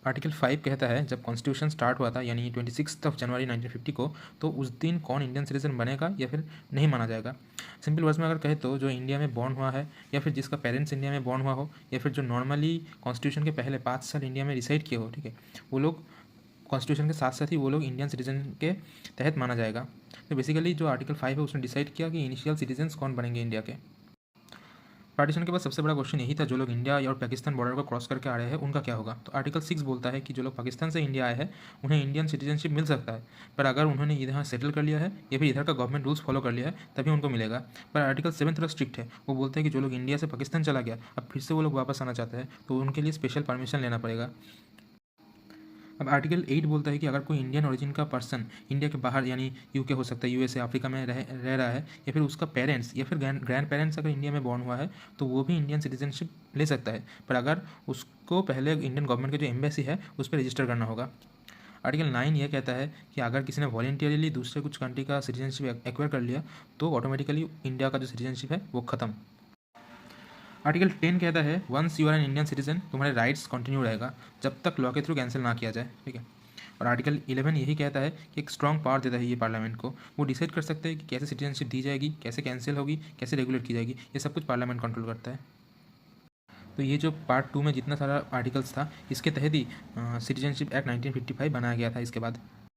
Article 5 कहता है जब कॉन्स्टिट्यूशन स्टार्ट हुआ था यानी 26 जनवरी 1950 को, तो उस दिन कौन इंडियन सिटीजन बनेगा या फिर नहीं माना जाएगा। सिंपल वर्ड्स में अगर कहे तो जो इंडिया में बॉर्न हुआ है या फिर जिसका पेरेंट्स इंडिया में बॉर्न हुआ हो या फिर जो नॉर्मली कॉन्स्टिट्यूशन के पहले 5 साल इंडिया में रिसाइड किए हो, ठीक है, वो लोग कॉन्स्टिट्यूशन के साथ साथ ही वो लोग इंडियन सिटीजन के तहत माना जाएगा। तो बेसिकली जो आर्टिकल 5 है उसने डिसाइड किया कि इनिशियल सिटीजन्स कौन बनेंगे इंडिया के। पार्टीशन के बाद सबसे बड़ा क्वेश्चन यही था, जो लोग इंडिया और पाकिस्तान बॉर्डर को क्रॉस करके आ रहे हैं उनका क्या होगा। तो आर्टिकल 6 बोलता है कि जो लोग पाकिस्तान से इंडिया आए हैं उन्हें इंडियन सिटीजनशिप मिल सकता है, पर अगर उन्होंने इधर सेटल कर लिया है या फिर इधर का गवर्नमेंट रूल्स फॉलो कर लिया है तभी उनको मिलेगा। पर आर्टिकल 7 थोड़ा स्ट्रिक्ट है, वो बोलते हैं कि जो लोग इंडिया से पाकिस्तान चला गया अब फिर से वो लोग वापस आना चाहते हैं तो उनके लिए स्पेशल परमिशन लेना पड़ेगा। अब आर्टिकल 8 बोलता है कि अगर कोई इंडियन ओरिजिन का पर्सन इंडिया के बाहर यानी यूके हो सकता है, यूएसए, अफ्रीका में रह रहा है या फिर उसका पेरेंट्स या फिर ग्रैंड पेरेंट्स अगर इंडिया में बॉर्न हुआ है तो वो भी इंडियन सिटीजनशिप ले सकता है, पर अगर उसको पहले इंडियन गवर्नमेंट की जो एम्बेसी है उस पर रजिस्टर करना होगा। आर्टिकल 9 ये कहता है कि अगर किसी ने वॉलेंटियरली दूसरे कुछ कंट्री का सिटीजनशिप एक्वायर कर लिया तो ऑटोमेटिकली इंडिया का जो सिटीजनशिप है वो खत्म। आर्टिकल 10 कहता है once you are an Indian citizen तुम्हारे राइट्स कंटिन्यू रहेगा जब तक लॉ के थ्रू कैंसिल ना किया जाए, ठीक है। और आर्टिकल 11 यही कहता है कि एक स्ट्रॉन्ग पावर देता है ये पार्लियामेंट को, वो डिसाइड कर सकते हैं कि कैसे सिटीजनशिप दी जाएगी, कैसे कैंसिल होगी, कैसे रेगुलेट की जाएगी, ये सब कुछ पार्लियामेंट कंट्रोल करता है। तो ये जो पार्ट 2 में जितना सारा आर्टिकल्स था इसके तहत ही सिटीजनशिप एक्ट 1955 बनाया गया था इसके बाद।